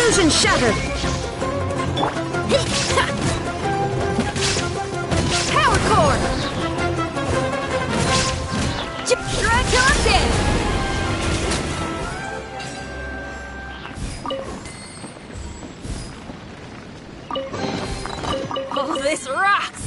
Illusion shattered! Power core! Shred till I'm dead! Oh, this rocks!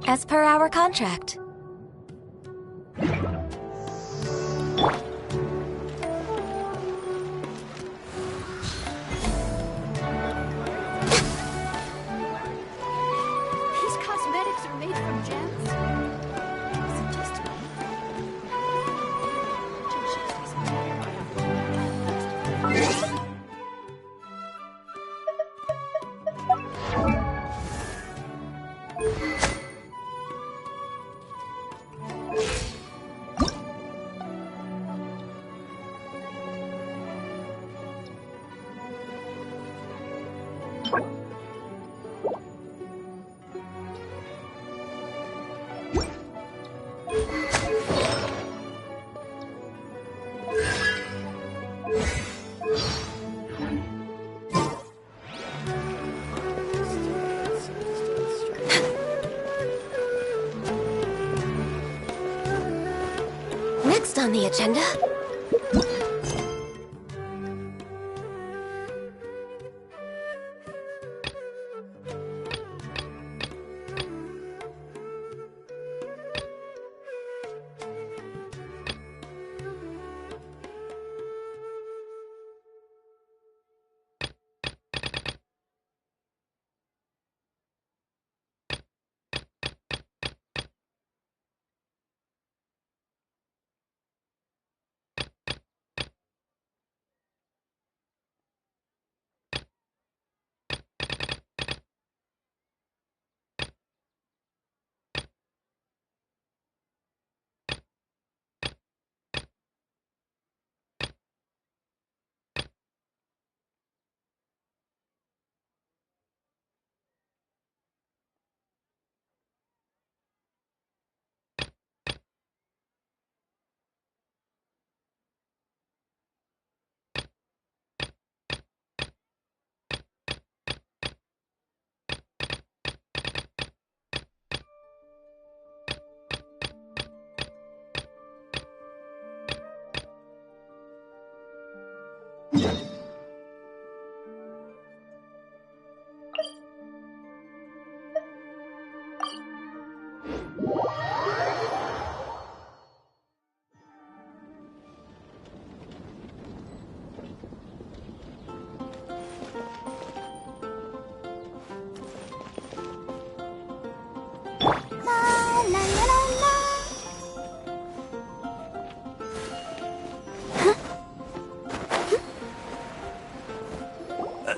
As per our contract. These cosmetics are made from gems? Is it just me? Next on the agenda...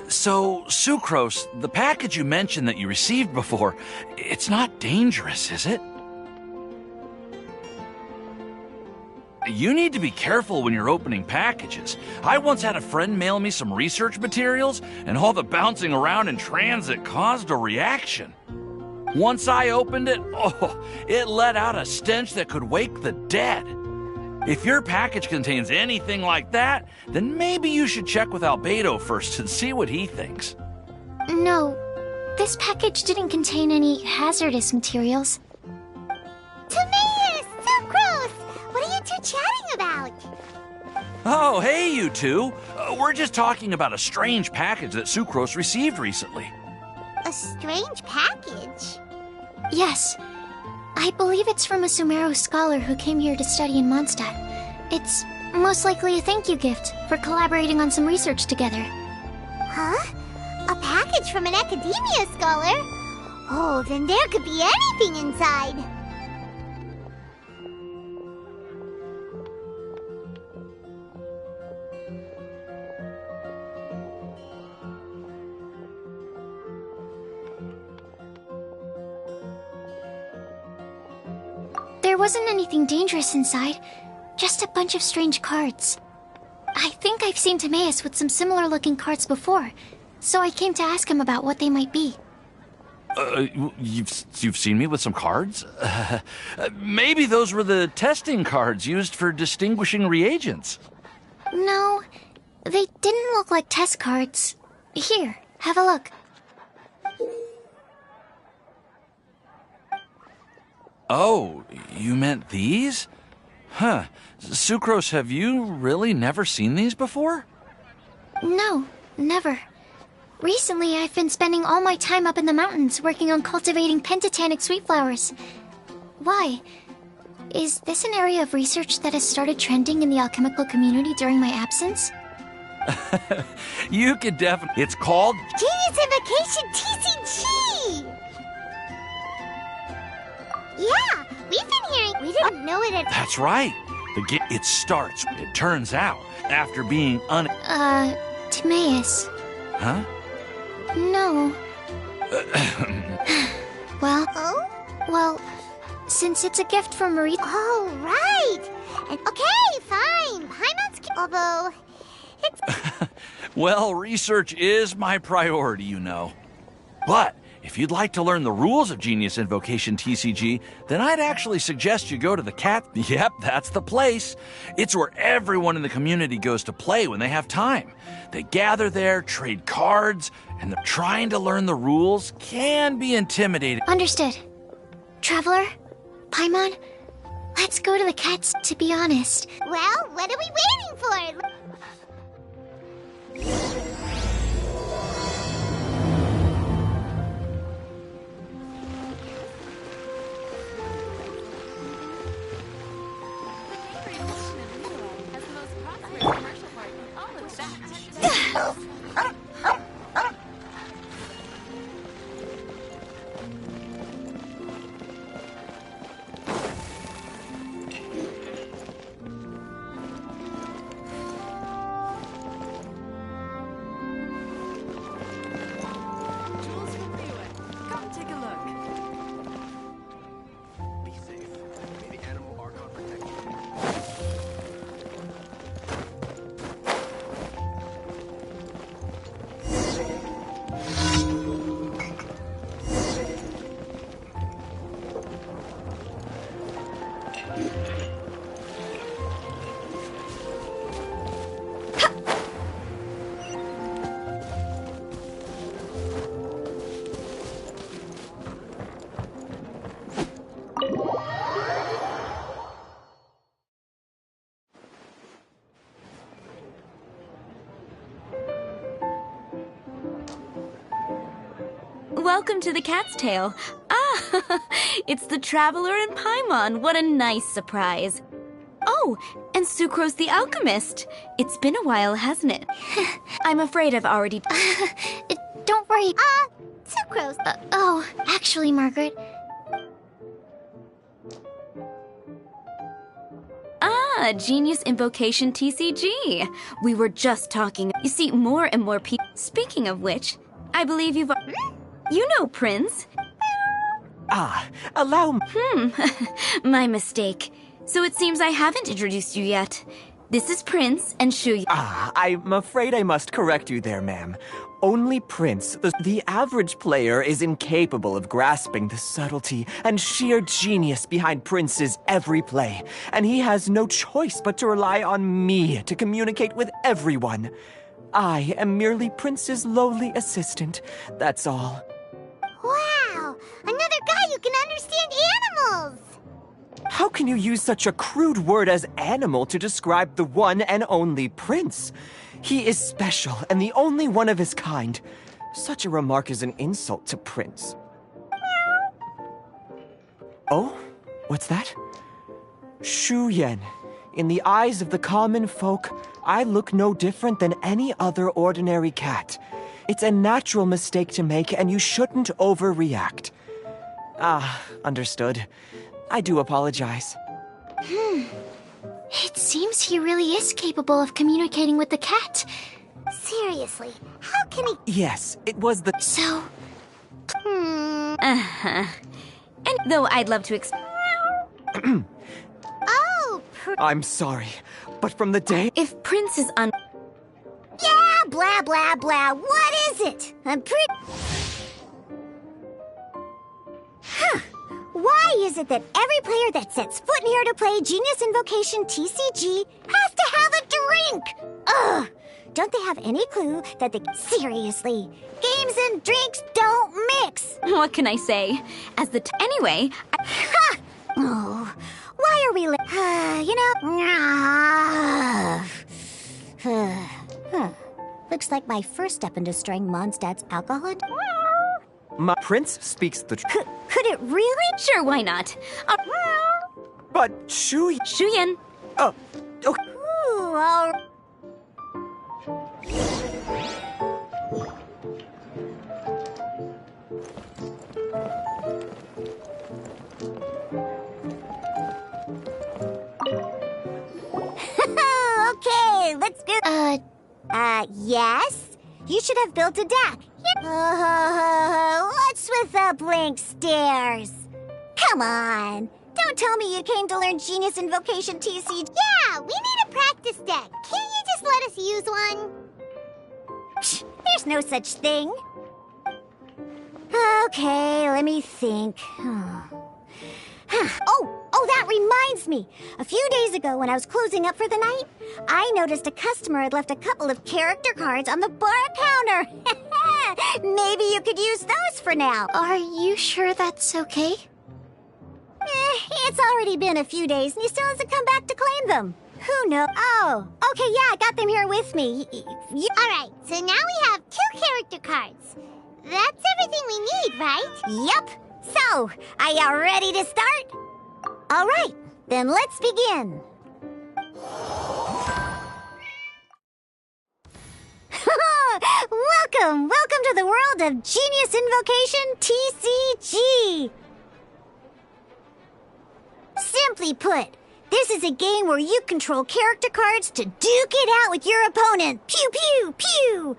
So, Sucrose, the package you mentioned that you received before, it's not dangerous, is it? You need to be careful when you're opening packages. I once had a friend mail me some research materials, and all the bouncing around in transit caused a reaction. Once I opened it, it let out a stench that could wake the dead. If your package contains anything like that, then maybe you should check with Albedo first and see what he thinks. No, this package didn't contain any hazardous materials. Timaeus! Sucrose! What are you two chatting about? Oh, hey, you two. We're just talking about a strange package that Sucrose received recently. A strange package? Yes. I believe it's from a Sumeru scholar who came here to study in Mondstadt. It's most likely a thank you gift for collaborating on some research together. Huh? A package from an academia scholar? Oh, then there could be anything inside. There wasn't anything dangerous inside, just a bunch of strange cards. I think I've seen Timaeus with some similar-looking cards before, so I came to ask him about what they might be. You've seen me with some cards? Maybe those were the testing cards used for distinguishing reagents. No, they didn't look like test cards. Here, have a look. Oh, you meant these? Huh. Sucrose, have you really never seen these before? No, never. Recently, I've been spending all my time up in the mountains working on cultivating pentatonic sweet flowers. Why? Is this an area of research that has started trending in the alchemical community during my absence? You could definitely... It's called... Genius Invocation TCG! Yeah, we've been hearing... We didn't know it at... That's right. It starts, it turns out, after being Timaeus. Huh? No. Well... Oh? Well, since it's a gift from Marie... Oh, right! And, okay, fine. Paimon's... Although... It's... Well, research is my priority, you know. But... if you'd like to learn the rules of Genius Invocation TCG, then I'd actually suggest you go to the Cat... Yep, that's the place. It's where everyone in the community goes to play when they have time. They gather there, trade cards, and trying to learn the rules can be intimidating. Understood. Traveler? Paimon? Let's go to the Cats, to be honest. Well, what are we waiting for? Welcome to the Cat's Tail. Ah, it's the Traveler and Paimon. What a nice surprise. Oh, and Sucrose the Alchemist. It's been a while, hasn't it? I'm afraid I've already... Don't worry. Sucrose. Oh, actually, Margaret. Ah, Genius Invocation TCG. We were just talking. You see, more and more people... Speaking of which, I believe you've... You know Prince. Allow me. My mistake. So it seems I haven't introduced you yet. This is Prince and Shuya. I'm afraid I must correct you there, ma'am. Only Prince, the average player, is incapable of grasping the subtlety and sheer genius behind Prince's every play, and he has no choice but to rely on me to communicate with everyone. I am merely Prince's lowly assistant, that's all. you can understand animals! How can you use such a crude word as animal to describe the one and only Prince? He is special and the only one of his kind. Such a remark is an insult to Prince. Oh? What's that? Shu Yen. In the eyes of the common folk, I look no different than any other ordinary cat. It's a natural mistake to make, and you shouldn't overreact. Ah, understood. I do apologize. It seems he really is capable of communicating with the cat. Seriously, how can he... Yes, it was the... So, Uh-huh. And though I'd love to Oh, I'm sorry, but from the day... if Prince is on... yeah, blah, blah, blah. What is it? I'm pretty... Huh. Why is it that every player that sets foot in here to play Genius Invocation TCG has to have a drink? Ugh! Don't they have any clue that the... Seriously, games and drinks don't mix! What can I say? As the... anyway, Ha! Oh, why are we Looks like my first step in destroying Mondstadt's alcohol. My Prince speaks the truth. Could it really? Sure, why not? But Shu... Shuyen. Oh, okay. Ooh, all... Okay, let's go. Yes? You should have built a deck. What's with the blank stares? Come on. Don't tell me you came to learn Genius Invocation TC. Yeah, we need a practice deck. Can't you just let us use one? Psh, there's no such thing. Okay, let me think. Oh, that reminds me. A few days ago when I was closing up for the night, I noticed a customer had left a couple of character cards on the bar counter. Maybe you could use those for now. are you sure that's okay? It's already been a few days and he still hasn't come back to claim them. Who knows? Oh, okay, yeah, I got them here with me. Alright, so now we have 2 character cards. That's everything we need, right? Yep. So, are you ready to start? Alright, then let's begin. Welcome to the world of Genius Invocation TCG. Simply put, this is a game where you control character cards to duke it out with your opponent. Pew, pew, pew!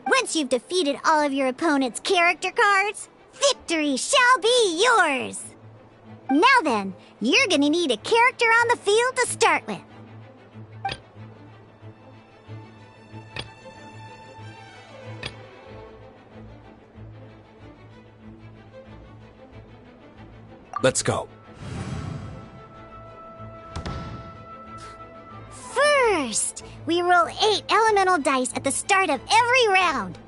Once you've defeated all of your opponent's character cards, victory shall be yours! Now then, you're gonna need a character on the field to start with. Let's go. First, we roll 8 elemental dice at the start of every round.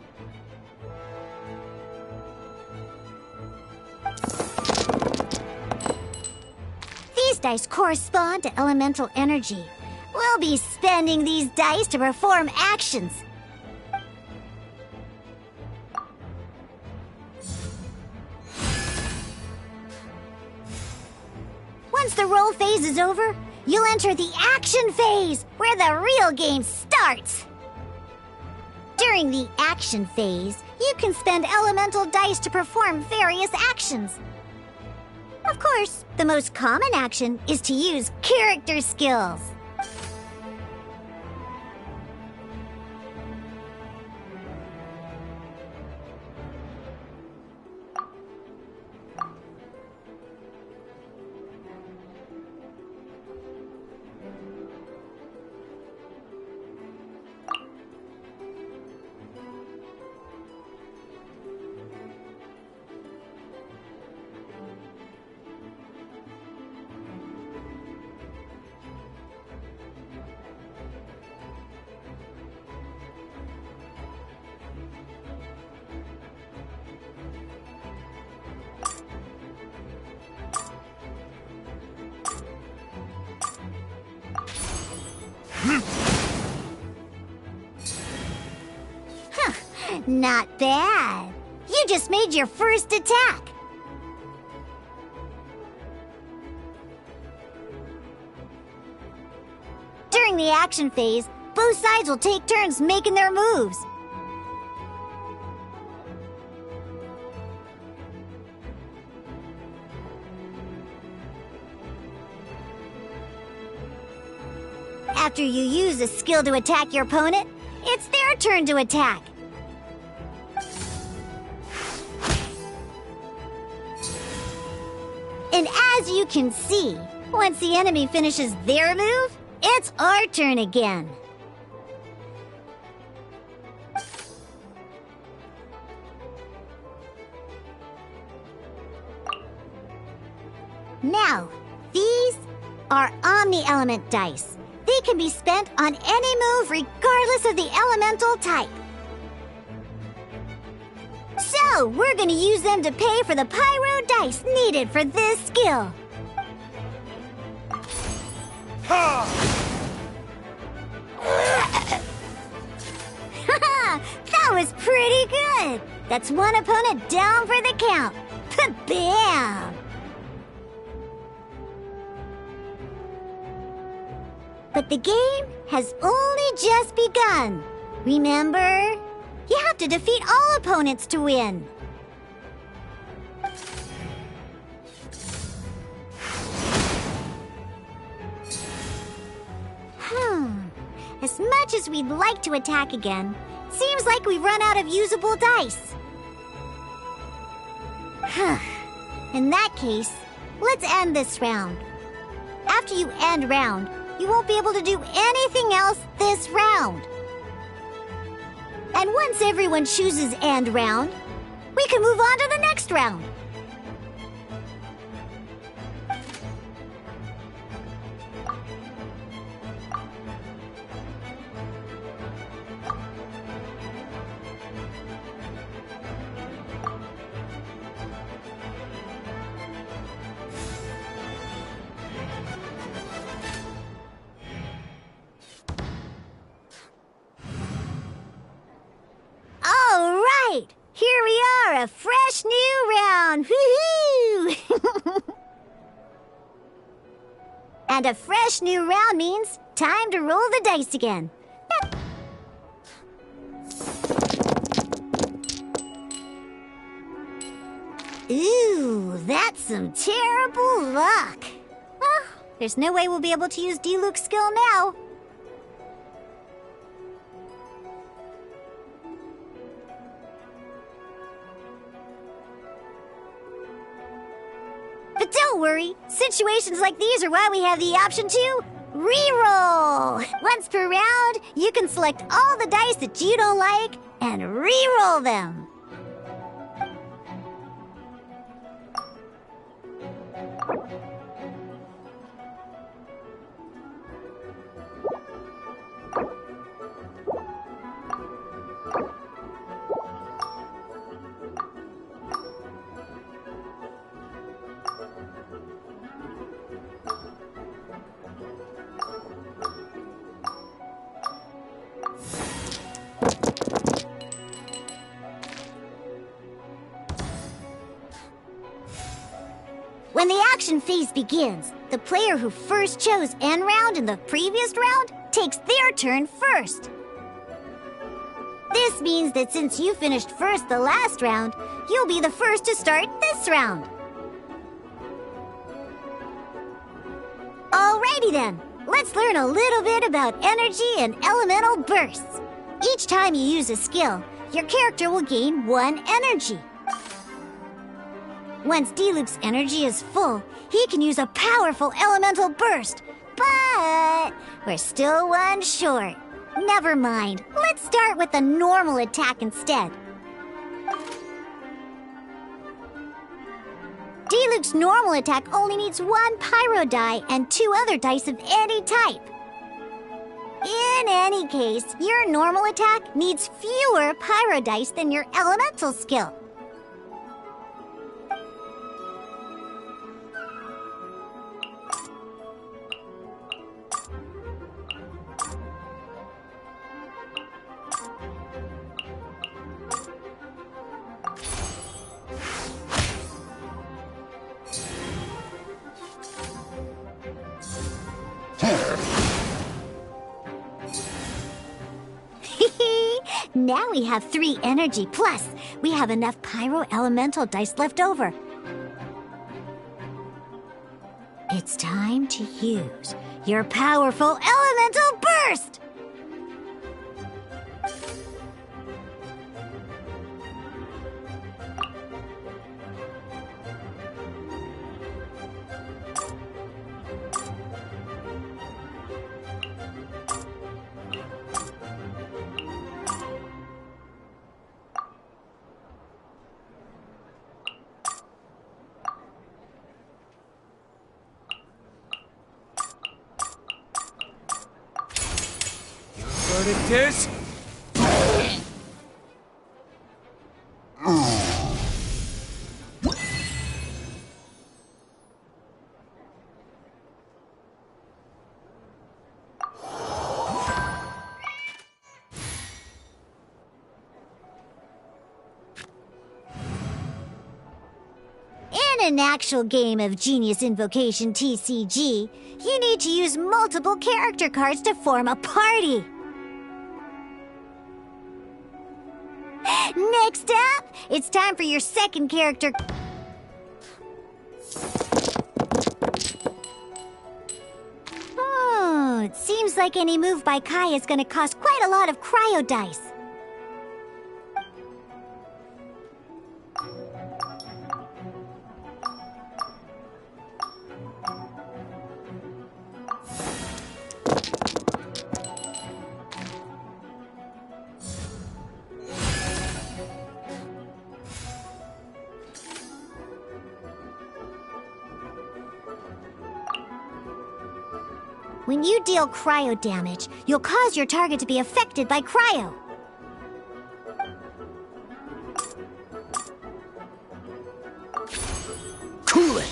These dice correspond to elemental energy. We'll be spending these dice to perform actions. Once the roll phase is over, you'll enter the action phase, where the real game starts. During the action phase, you can spend elemental dice to perform various actions. Of course, the most common action is to use character skills. Not bad. You just made your first attack. During the action phase, both sides will take turns making their moves. After you use a skill to attack your opponent, it's their turn to attack. And as you can see, once the enemy finishes their move, it's our turn again. Now, these are Omni Element dice. They can be spent on any move regardless of the elemental type. So, we're gonna use them to pay for the pyro dice needed for this skill. That was pretty good! That's one opponent down for the count. Bam! But the game has only just begun. Remember? You have to defeat all opponents to win. As much as we'd like to attack again, seems like we've run out of usable dice. In that case, let's end this round. After you end round, you won't be able to do anything else this round. And once everyone chooses end round, we can move on to the next round. Here we are, a fresh new round! Woohoo! And a fresh new round means time to roll the dice again. Ooh, that's some terrible luck. Well, there's no way we'll be able to use Diluc's skill now. But don't worry, situations like these are why we have the option to re-roll. Once per round, you can select all the dice that you don't like and re-roll them. When the action phase begins, the player who first chose end round in the previous round takes their turn first. This means that since you finished first the last round, you'll be the first to start this round. Alrighty then, let's learn a little bit about energy and elemental bursts. Each time you use a skill, your character will gain 1 energy. Once Diluc's energy is full, he can use a powerful elemental burst. But we're still 1 short. Never mind. Let's start with a normal attack instead. Diluc's normal attack only needs 1 pyro die and 2 other dice of any type. In any case, your normal attack needs fewer pyro dice than your elemental skill. Now we have 3 energy, plus we have enough Pyro Elemental dice left over. It's time to use your powerful Elemental Burst! Verdict is... In an actual game of Genius Invocation TCG, you need to use multiple character cards to form a party. Next up, it's time for your second character. It seems like any move by Kai is going to cost quite a lot of cryo dice. When you deal cryo damage, you'll cause your target to be affected by cryo. Cool it!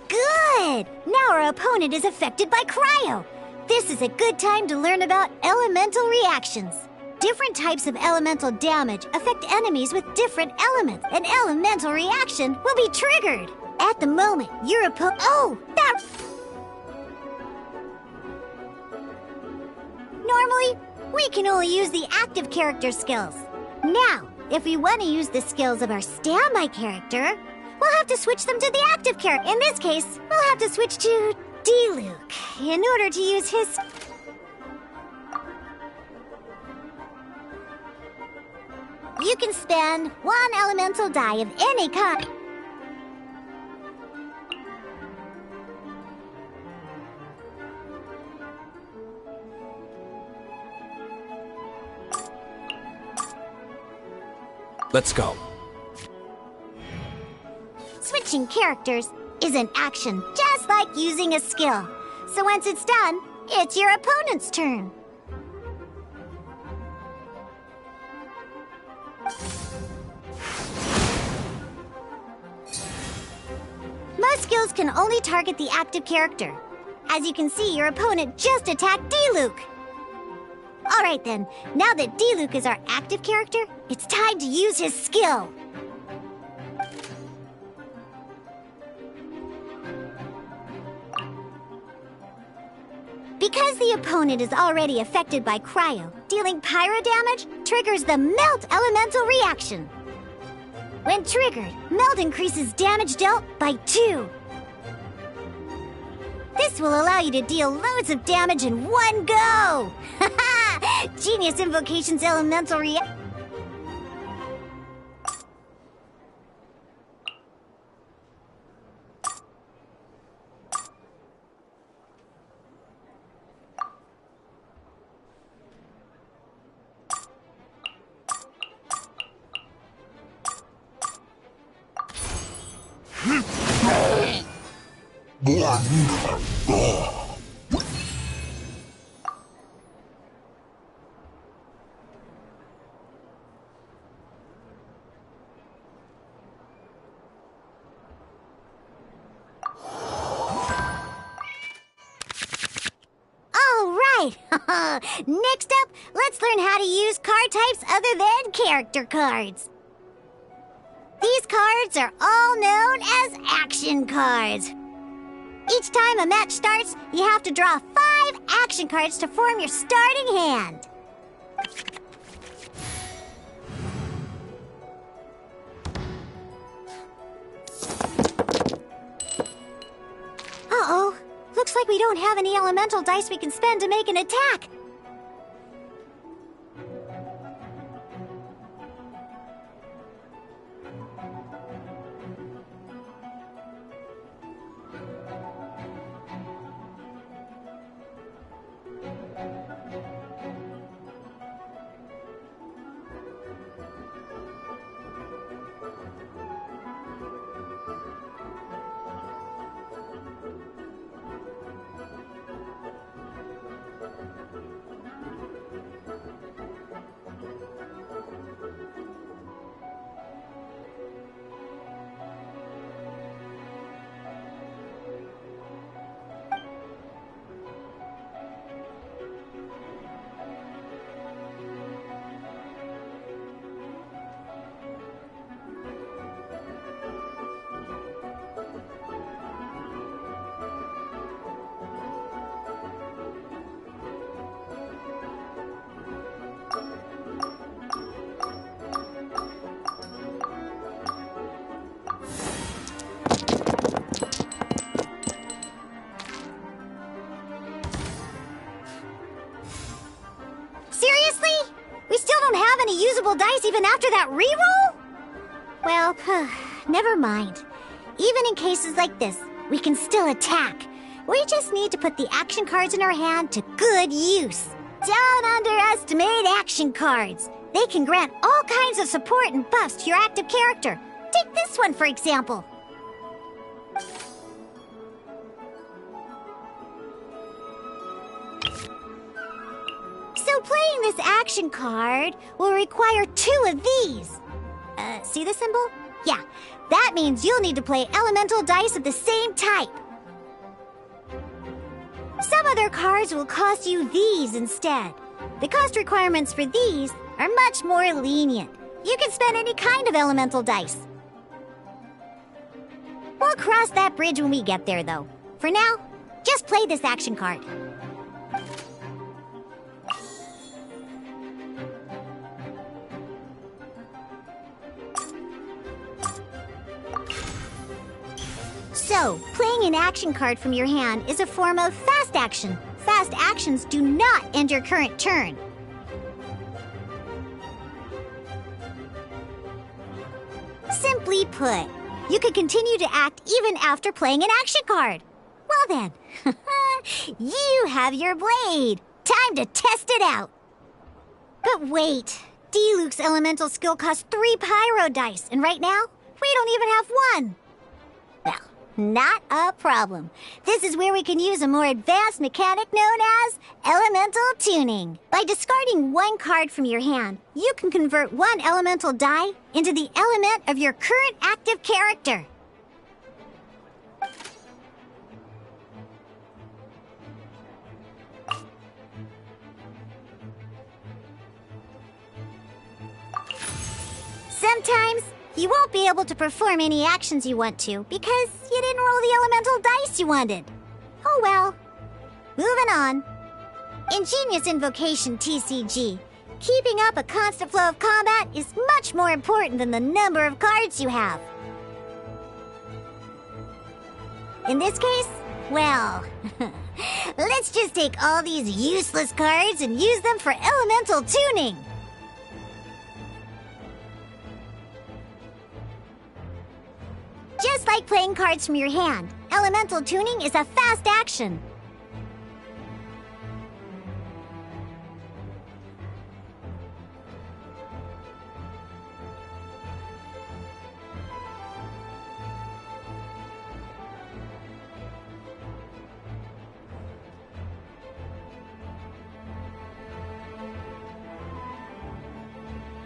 Good! Now our opponent is affected by cryo. This is a good time to learn about elemental reactions. Different types of elemental damage affect enemies with different elements. An elemental reaction will be triggered. At the moment, your opponent... Oh, that... Normally, we can only use the active character skills. Now, if we want to use the skills of our standby character, we'll have to switch them to the active character. In this case, we'll have to switch to Diluc in order to use his... You can spend 1 elemental die of any kind. Let's go. Switching characters is an action, just like using a skill. So once it's done, it's your opponent's turn. Most skills can only target the active character. As you can see, your opponent just attacked Diluc. Alright then, now that Diluc is our active character, it's time to use his skill. Because the opponent is already affected by cryo, dealing pyro damage triggers the Melt Elemental reaction. When triggered, Melt increases damage dealt by 2. This will allow you to deal loads of damage in one go! Haha! Genius Invocation's Elemental reaction. Next up, let's learn how to use card types other than character cards. These These cards are all known as action cards. Each time a match starts, you have to draw 5 action cards to form your starting hand. Uh-oh. Looks like we don't have any elemental dice we can spend to make an attack. Seriously? We still don't have any usable dice even after that reroll? Well, never mind. Even in cases like this, we can still attack. We just need to put the action cards in our hand to good use. Don't underestimate action cards. They can grant all kinds of support and buffs to your active character. Take this one, for example. So playing this action card will require 2 of these. See the symbol? Yeah, that means you'll need to play elemental dice of the same type. Some other cards will cost you these instead. The cost requirements for these are much more lenient. You can spend any kind of elemental dice. We'll cross that bridge when we get there, though. For now, just play this action card. So, playing an action card from your hand is a form of fast action. Fast actions do not end your current turn. Simply put, you can continue to act even after playing an action card. Well then, you have your blade. Time to test it out. But wait, Diluc's elemental skill costs 3 pyro dice, and right now, we don't even have 1. Well, not a problem. This is where we can use a more advanced mechanic known as elemental tuning. By discarding 1 card from your hand, you can convert 1 elemental die into the element of your current active character. Sometimes, you won't be able to perform any actions you want to because you didn't roll the elemental dice you wanted. Oh well. Moving on. In Genius Invocation TCG, keeping up a constant flow of combat is much more important than the number of cards you have. In this case, well, let's just take all these useless cards and use them for elemental tuning. Just like playing cards from your hand, elemental tuning is a fast action.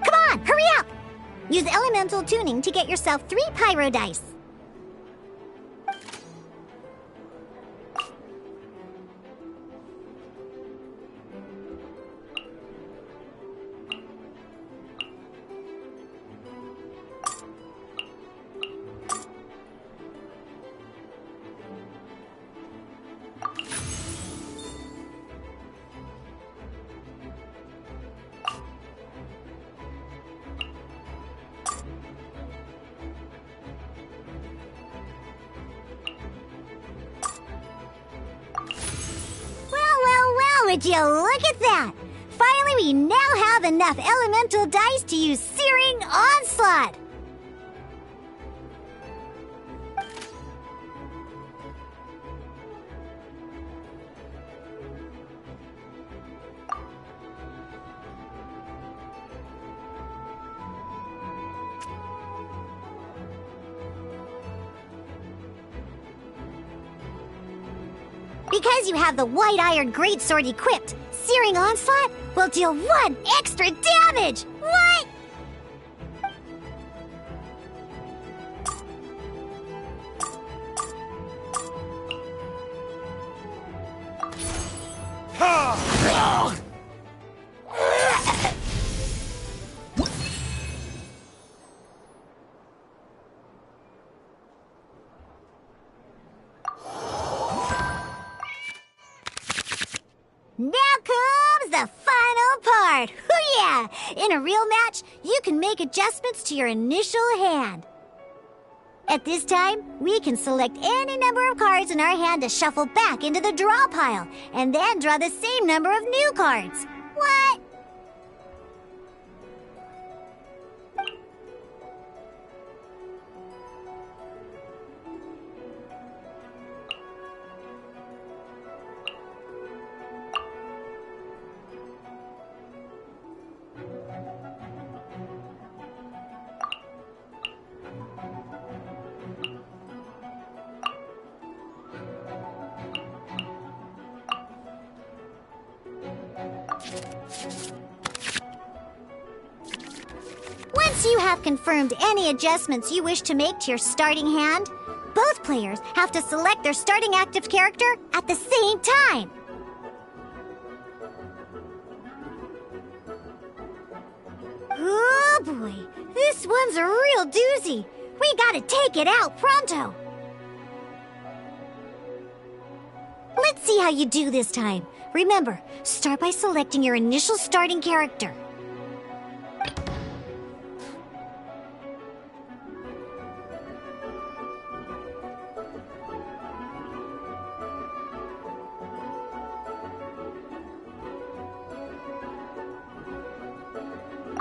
Come on, hurry up! Use elemental tuning to get yourself 3 pyro dice. Would you look at that? Finally, we now have enough elemental dice to use Searing Onslaught. Because you have the White Iron Greatsword equipped, Searing Onslaught will deal 1 extra damage! What? Now comes the final part! Hoo yeah! In a real match, you can make adjustments to your initial hand. At this time, we can select any number of cards in our hand to shuffle back into the draw pile, and then draw the same number of new cards. What? Once you have confirmed any adjustments you wish to make to your starting hand, both players have to select their starting active character at the same time. Oh boy, this one's a real doozy. We gotta take it out pronto. Let's see how you do this time. Remember, start by selecting your initial starting character.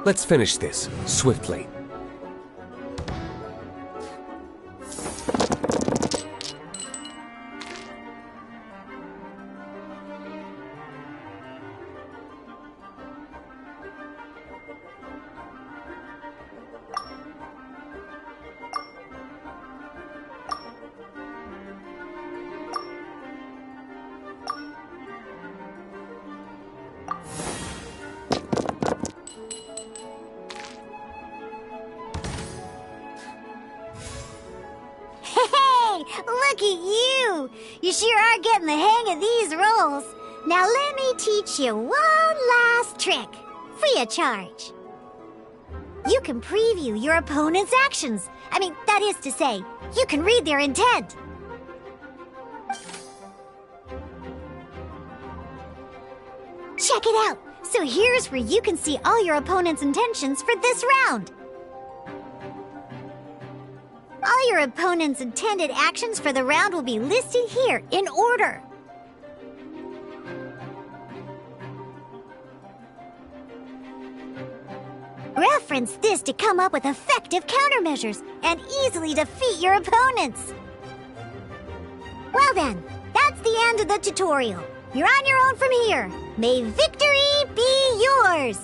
Let's finish this, swiftly. Look at you! You sure are getting the hang of these rolls. Now let me teach you one last trick, free of charge. You can preview your opponent's actions. That is to say, you can read their intent. Check it out! So here's where you can see all your opponent's intentions for this round. All your opponent's intended actions for the round will be listed here in order. Reference this to come up with effective countermeasures and easily defeat your opponents. Well then, that's the end of the tutorial. You're on your own from here. May victory be yours!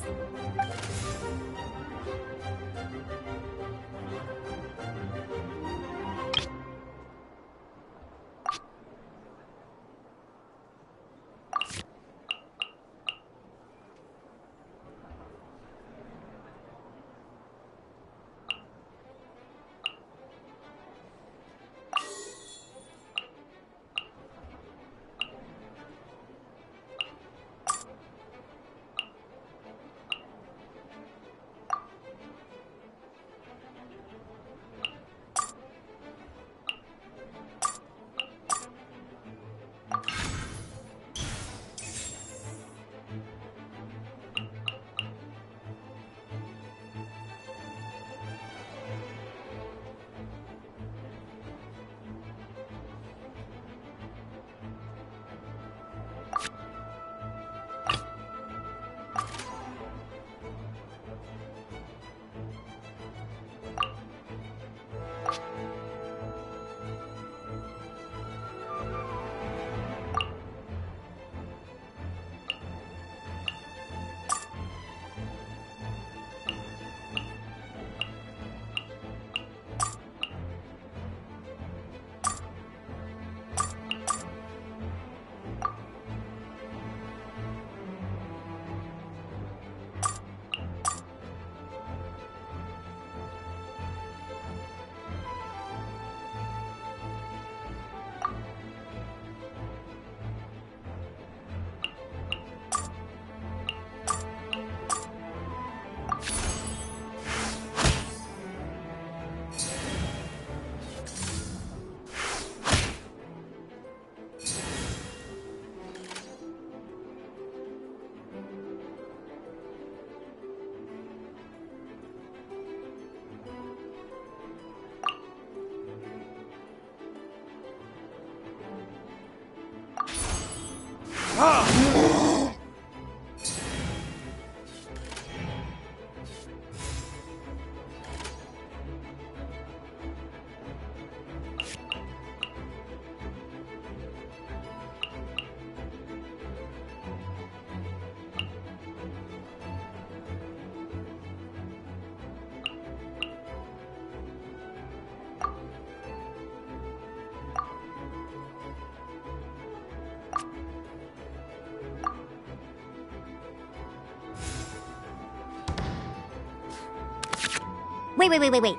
Wait.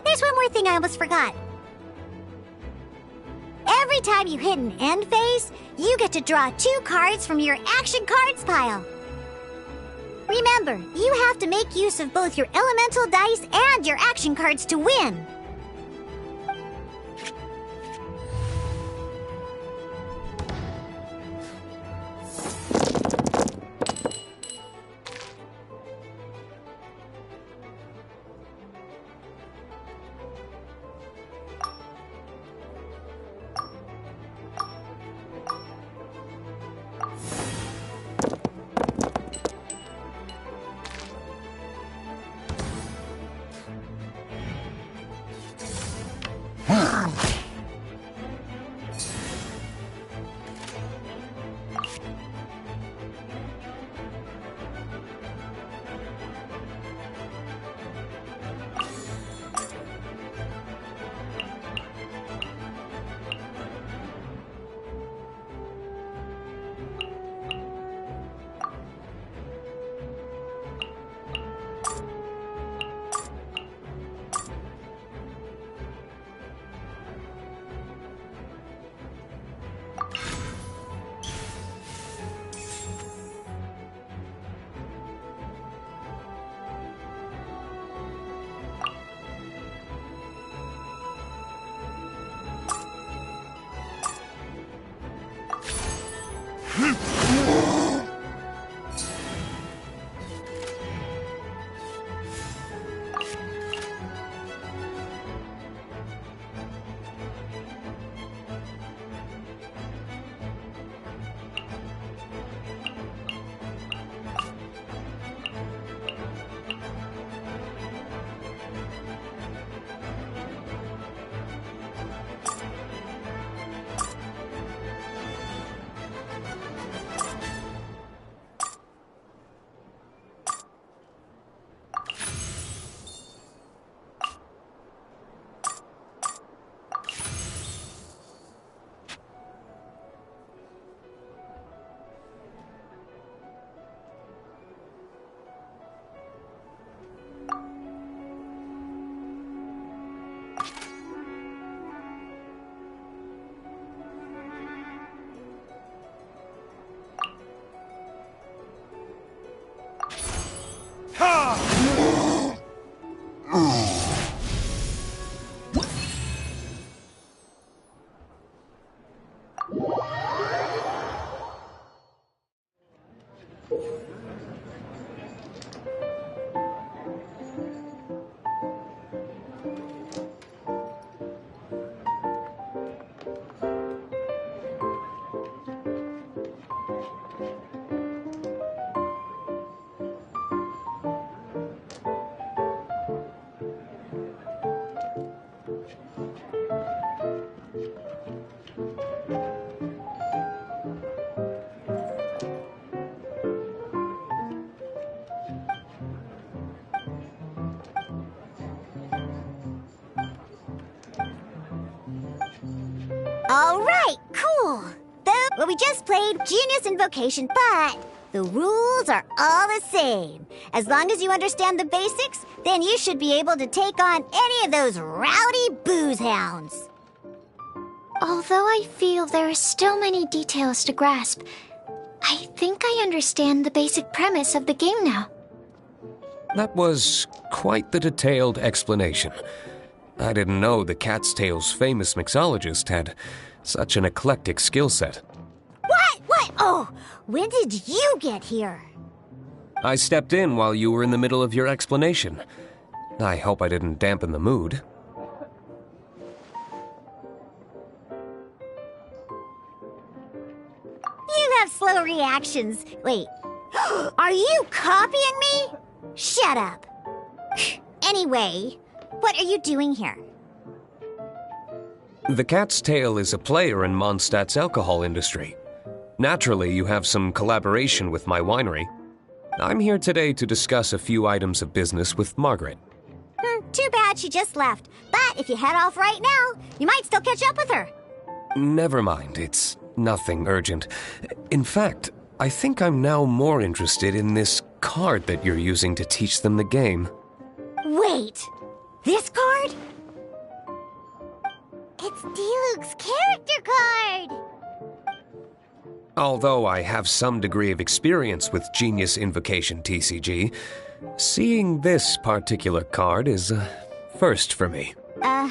There's one more thing I almost forgot. Every time you hit an end phase, you get to draw 2 cards from your action cards pile. Remember, you have to make use of both your elemental dice and your action cards to win. All right, cool. Well, we just played Genius Invocation, but the rules are all the same. As long as you understand the basics, then you should be able to take on any of those rowdy booze hounds. Although I feel there are still many details to grasp, I think I understand the basic premise of the game now. That was quite the detailed explanation. I didn't know the Cat's Tail's famous mixologist had such an eclectic skill set. What? Oh, when did you get here? I stepped in while you were in the middle of your explanation. I hope I didn't dampen the mood. have slow reactions. Wait, are you copying me? Shut up. Anyway, what are you doing here? The Cat's Tail is a player in Mondstadt's alcohol industry. Naturally, you have some collaboration with my winery. I'm here today to discuss a few items of business with Margaret. Too bad she just left. But if you head off right now, you might still catch up with her. Never mind, it's nothing urgent. In fact, I think I'm now more interested in this card that you're using to teach them the game. Wait, this card? It's Diluc's character card! Although I have some degree of experience with Genius Invocation TCG, seeing this particular card is a first for me. A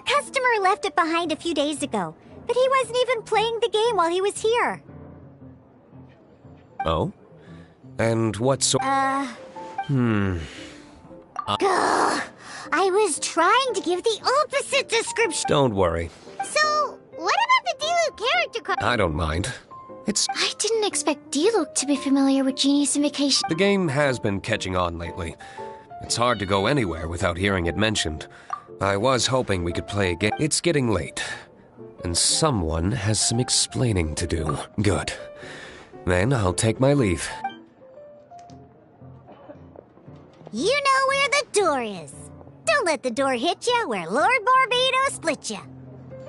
customer left it behind a few days ago, but he wasn't even playing the game while he was here. Oh? And what sort? Gah, I was trying to give the opposite description. Don't worry, So, what about the Diluc character card? I don't mind. I didn't expect Diluc to be familiar with Genius Invocation. The game has been catching on lately. It's hard to go anywhere without hearing it mentioned. I was hoping we could play again. It's getting late, and someone has some explaining to do. Good. Then I'll take my leave. You know where the door is. Don't let the door hit you where Lord Barbados split you.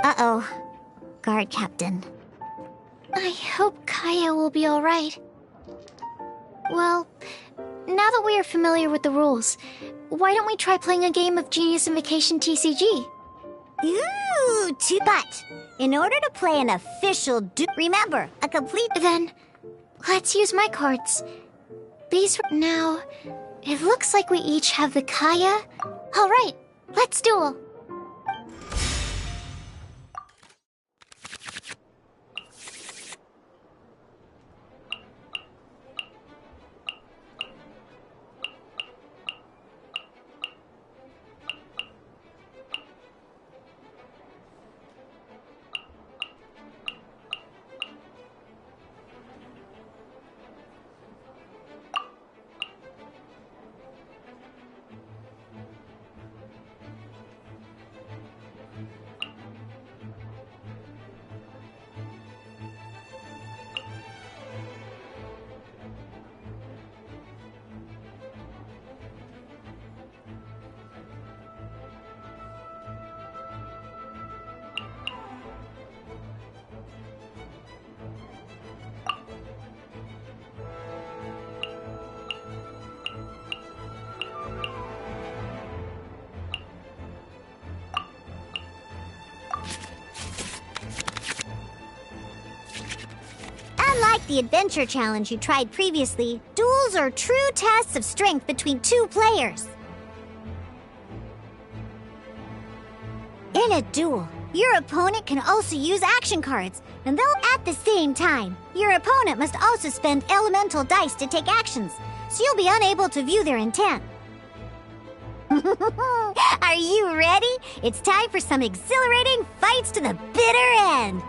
Uh-oh. Guard Captain. I hope Kaya will be alright. Well, now that we are familiar with the rules, why don't we try playing a game of Genius Invocation TCG? Ooh, but in order to play an official remember, a complete... Then, let's use my cards. These... Now, it looks like we each have the Kaya. Alright, let's duel. Unlike the adventure challenge you tried previously, duels are true tests of strength between two players. In a duel, your opponent can also use action cards, and they'll at the same time. Your opponent must also spend elemental dice to take actions, so you'll be unable to view their intent. Are you ready? It's time for some exhilarating fights to the bitter end.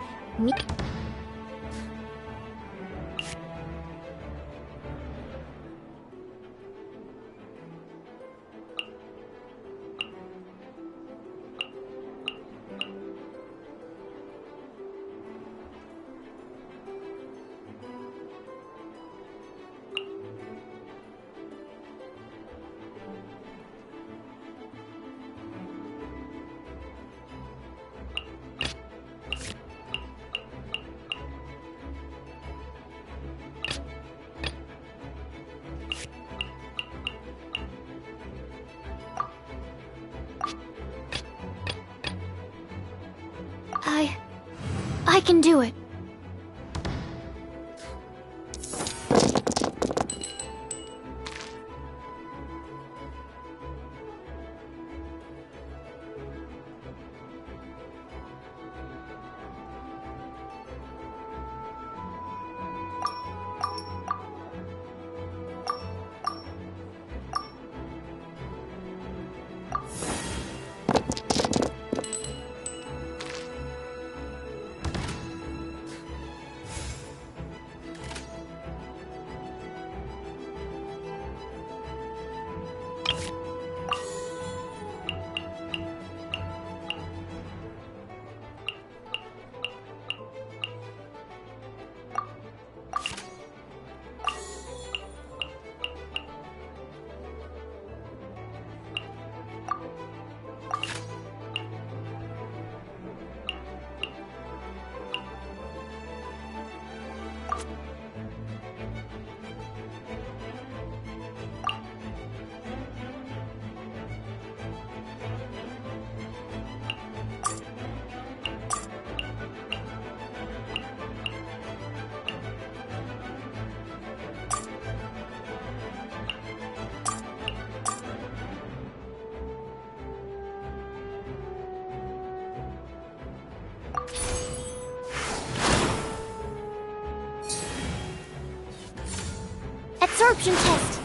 I can do it. absorption test.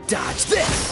Dodge this!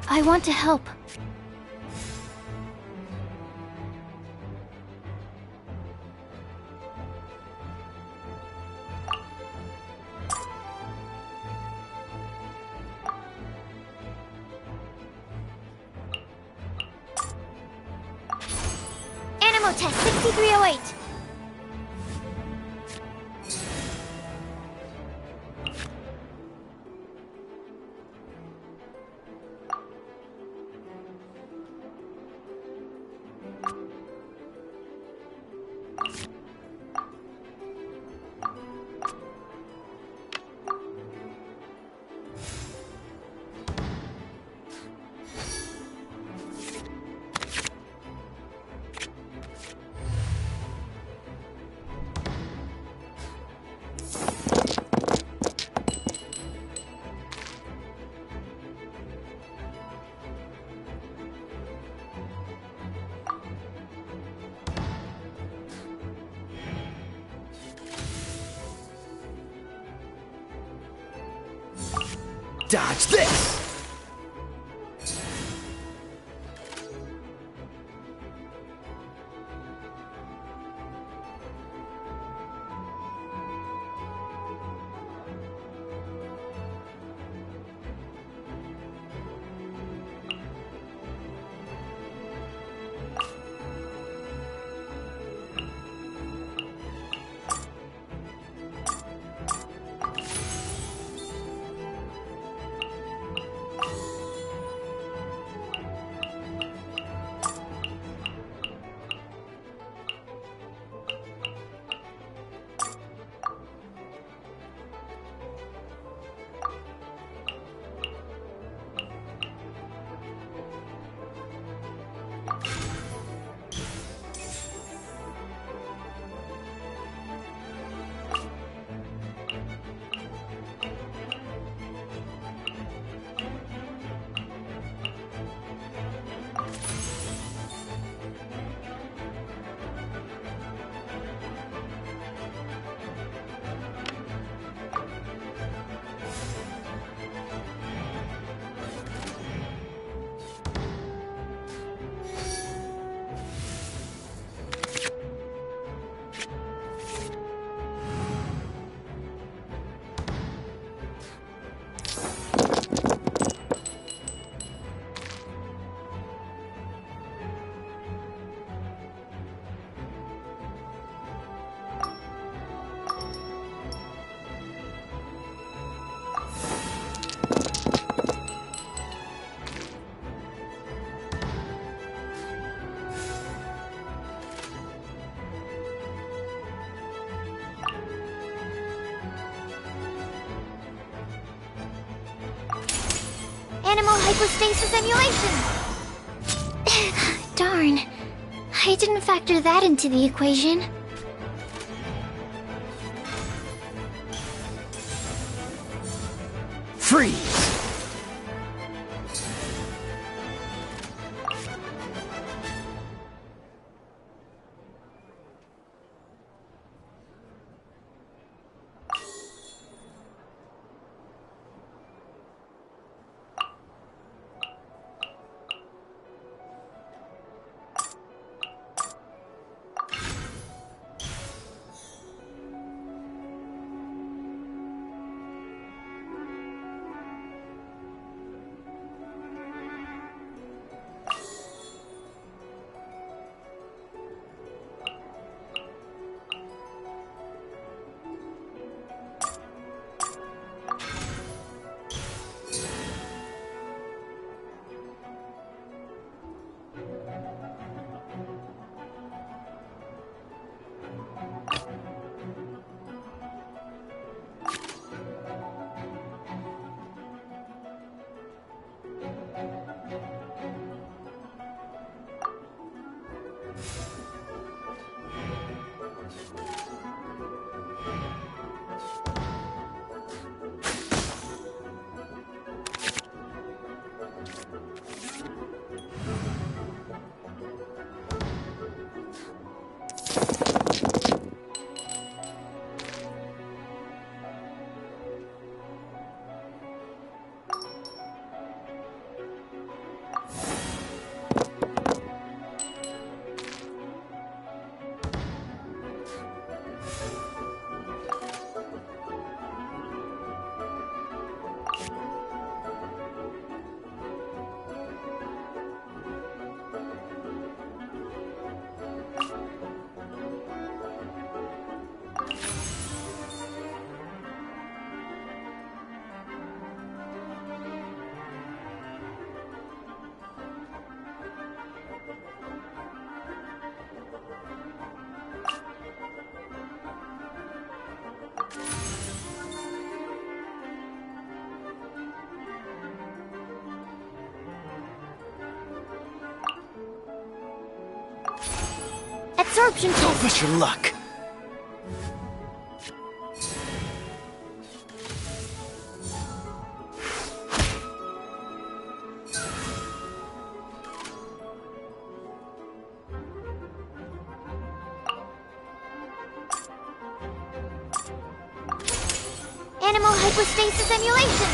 I want to help. Animotech 6308. Dodge this! Animal hypostasis emulation! Darn. I didn't factor that into the equation. Freeze! absorption Don't test. push your luck. Animal hypostasis emulation!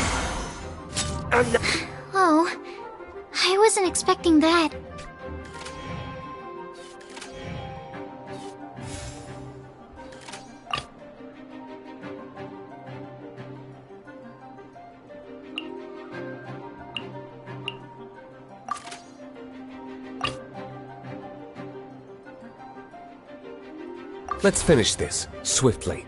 Oh, I wasn't expecting that. Let's finish this, swiftly.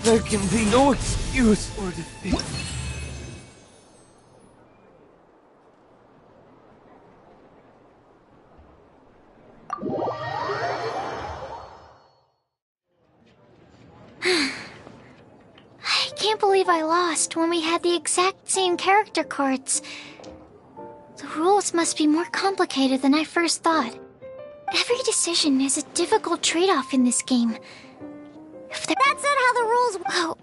There can be no excuse for defeat. I can't believe I lost when we had the exact same character cards. The rules must be more complicated than I first thought. Every decision is a difficult trade-off in this game. That's not how the rules work. Oh,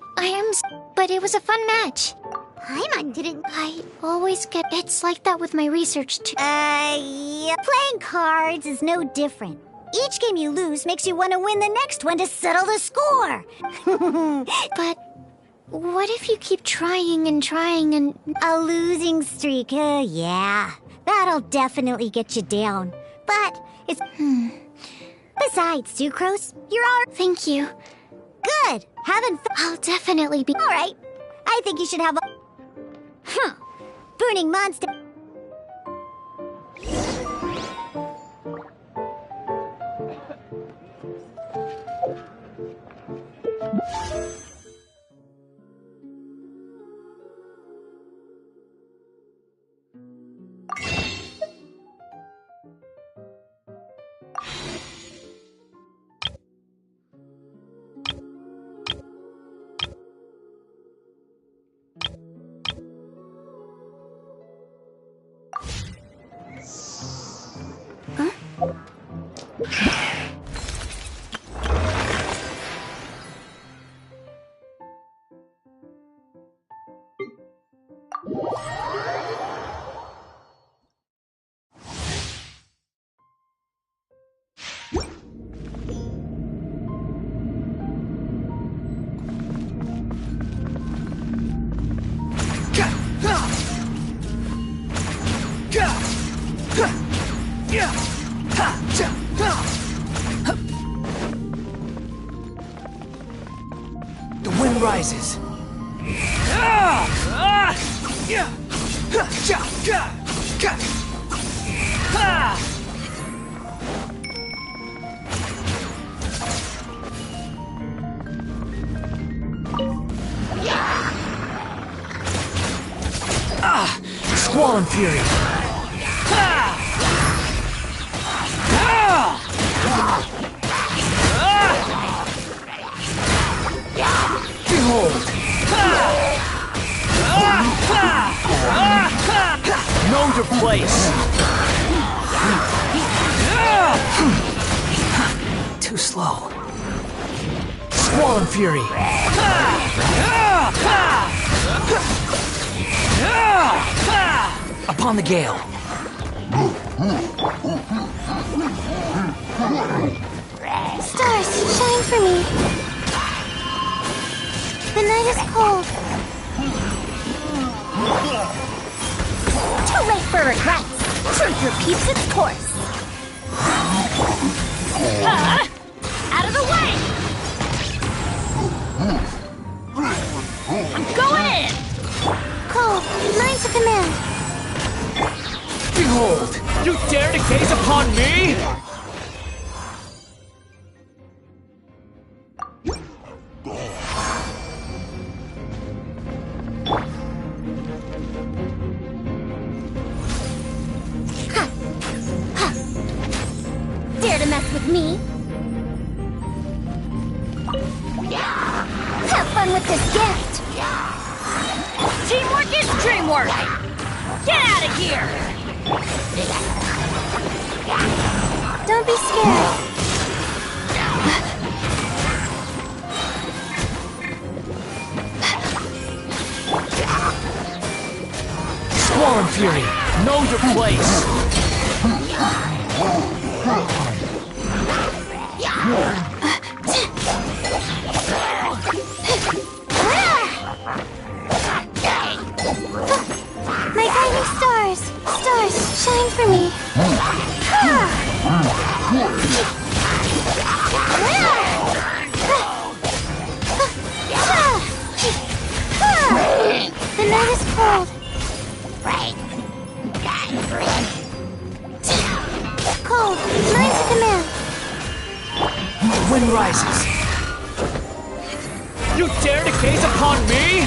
but it was a fun match. Paimon didn't... I always get... It's like that with my research, too. Yeah. Playing cards is no different. Each game you lose makes you want to win the next one to settle the score. But what if you keep trying and trying and... A losing streak, yeah. That'll definitely get you down. But it's... Besides, Sucrose, you're all... Thank you. Good. Having fun. I'll definitely be... All right. I think you should have a... Burning monster... The wind rises. Squall and Fury. Behold! place! Too slow. Squall and Fury! Upon the gale! Stars, shine for me. The night is cold. Too late for regrets. Truth repeats its course. Out of the way! I'm going in! Cold, mine to command. Behold! You dare to gaze upon me? Dare to mess with me? Have fun with this gift! Teamwork is dreamwork! Get out of here! Don't be scared. Squall and Fury, know your place! My guiding stars. Stars, shine for me. The night is cold. Cold, mine to command. The wind rises. You dare to gaze upon me?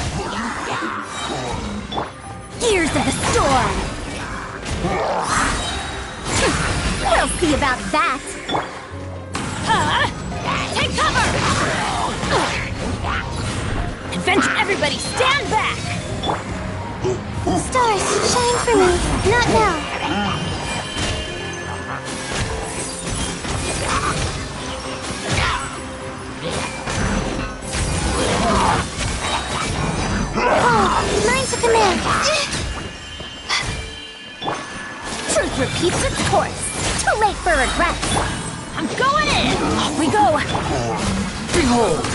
Gears of the storm! We'll see about that! Take cover! Adventure, everybody, stand back! Stars, shine for me. Not now. Oh, mine to command. Truth repeats its course! Too late for regrets! I'm going in! Off we go! Behold!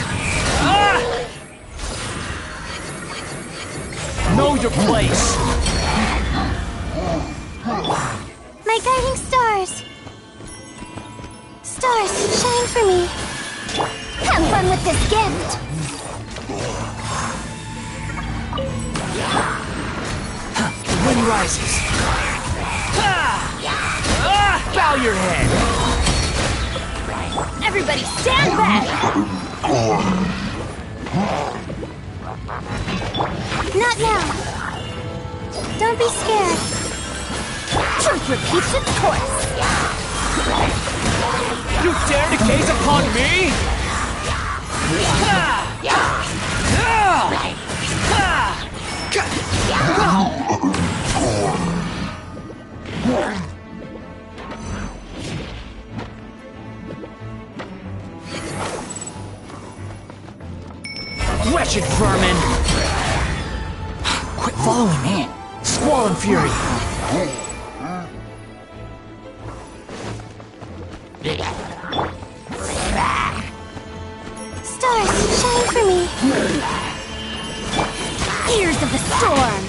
Know your place! My guiding stars. Stars, shine for me. Have fun with this gift! The wind rises. Bow your head! Everybody, stand back! Not now. Don't be scared. Truth repeats its course! You dare to gaze upon me? Wretched vermin! Quit following me! Squall and Fury! Stars, shine for me. Gears of the storm!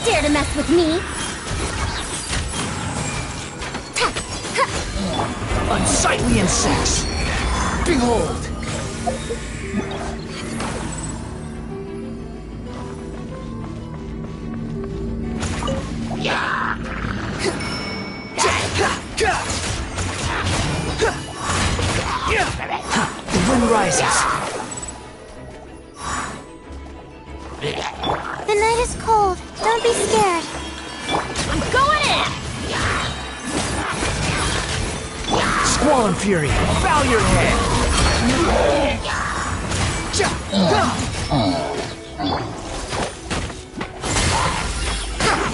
Dare to mess with me? Unsightly insects! Behold! The wind rises. The night is cold. Don't be scared. I'm going in! Squall and Fury, bow your head!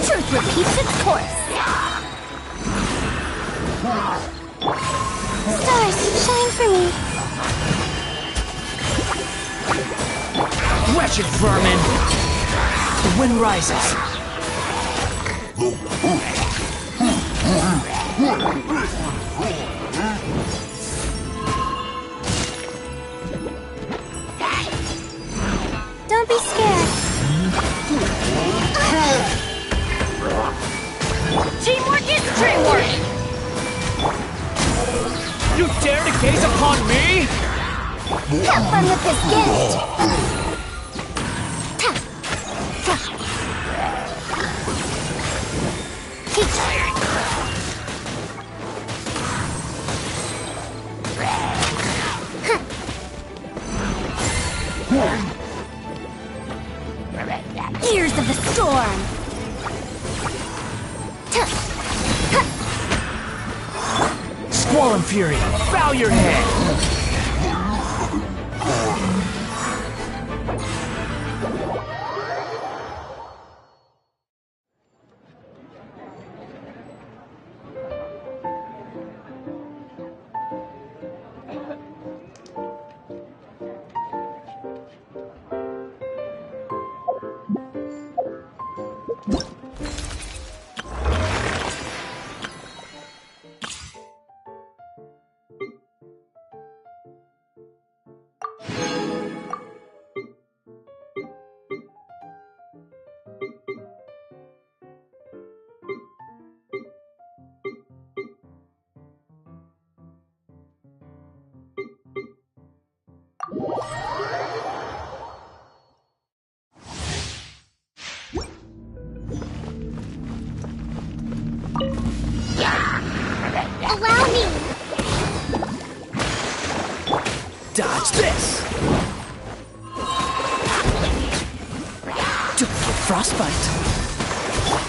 Truth repeats its course. Stars, shine for me. Wretched vermin! The wind rises. Don't be scared. Teamwork is dreamwork! You dare to gaze upon me? Have fun with this gift. Gears of the storm. Squall and Fury, bow your head! Allow me. Dodge this! Don't get frostbite.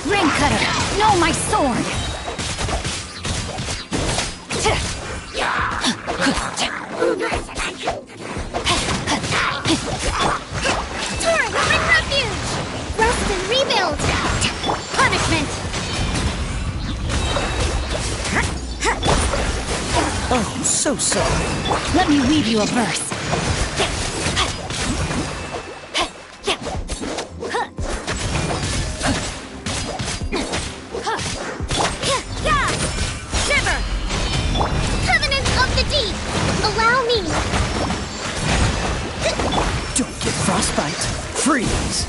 Ring cutter, no, my sword! Torrent, bring refuge. Rust and rebuild. Punishment! Oh, so sorry. Let me weave you a verse. Shiver. Covenant of the deep. Allow me. Don't get frostbite. Freeze!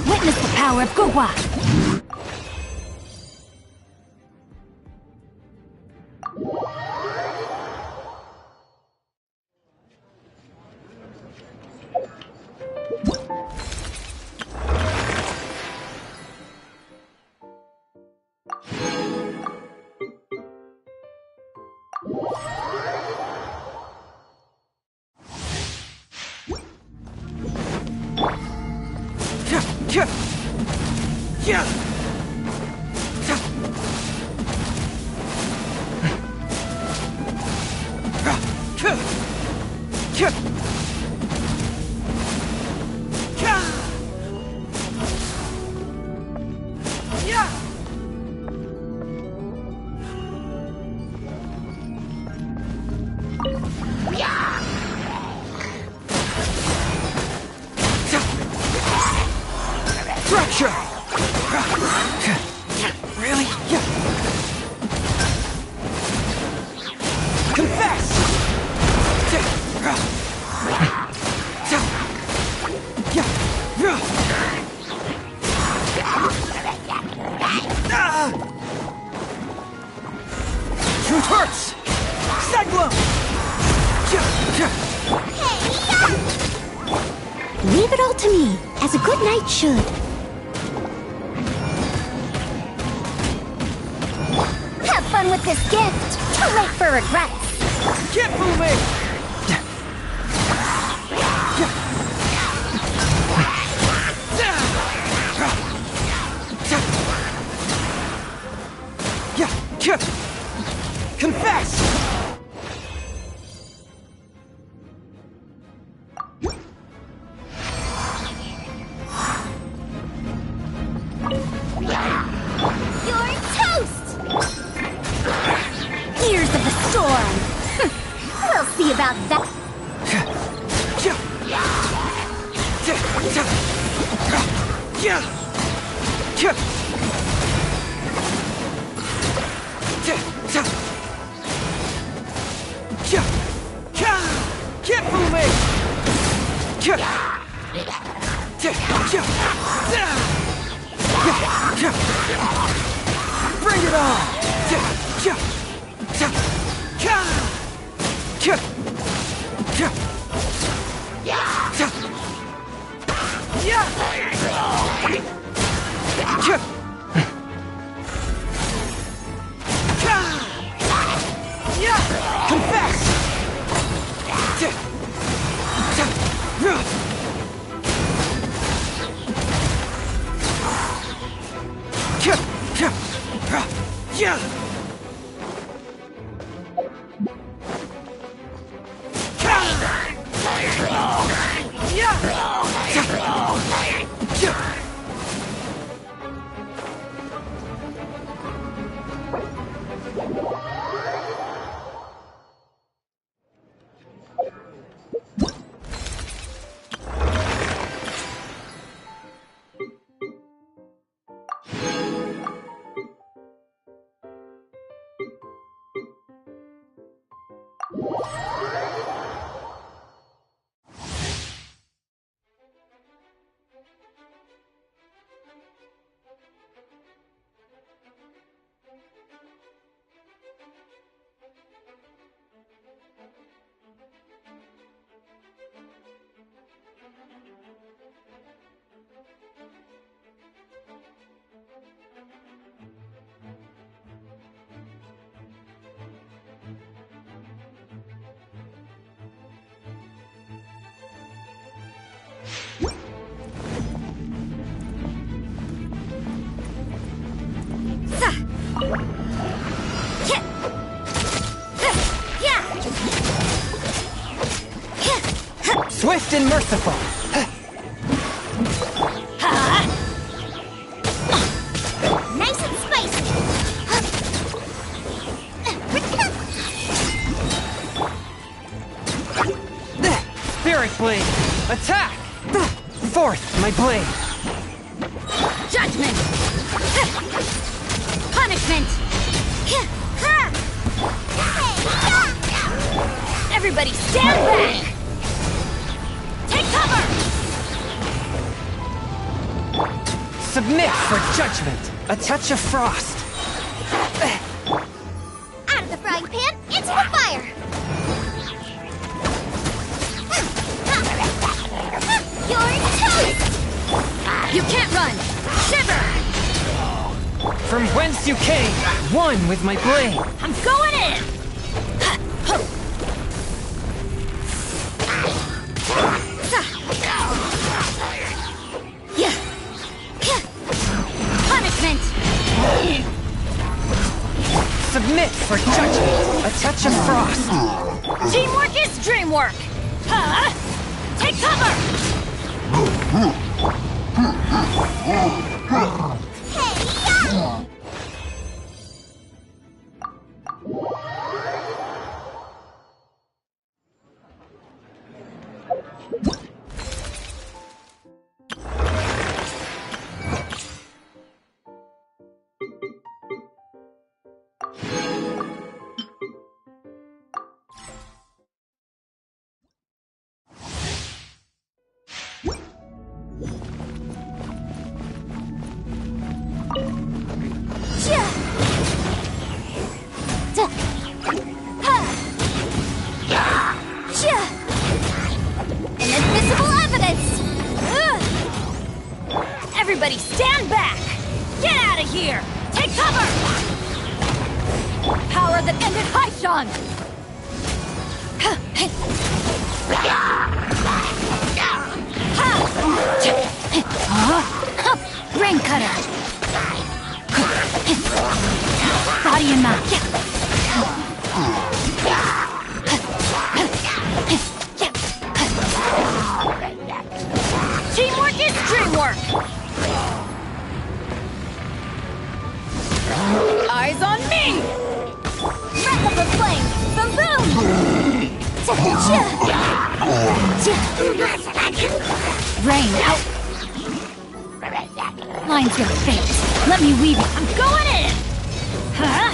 Witness the power of Gugwa! Really? Confess! Truth hurts! Cyclone! Leave it all to me, as a good knight should. Have fun with this gift. Too late for regrets. Can't fool me! Confess! about that. Keep moving! Bring it on! Confess! Swift and merciful. Nice and spicy. Spirit blade. Attack! Forth, my blade. Judgment! Punishment! Everybody stand back! Take cover! Submit for judgment. A touch of frost. Out of the frying pan, into the fire! You're toast! You can't run! Shiver! From whence you came, one with my blade. I'm going in! Punishment! Submit for judgment. A touch of frost. Teamwork is dreamwork! Huh? Take cover! Inadmissible evidence! Everybody stand back! Get out of here! Take cover! Power that ended Haishan! Rain cutter! Body and mouth! Teamwork is dreamwork! Eyes on me! Wrap up the flame! Boom boom! Rain out. Lines your fate. Let me weave it. I'm going in. Huh?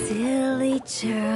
Silly church.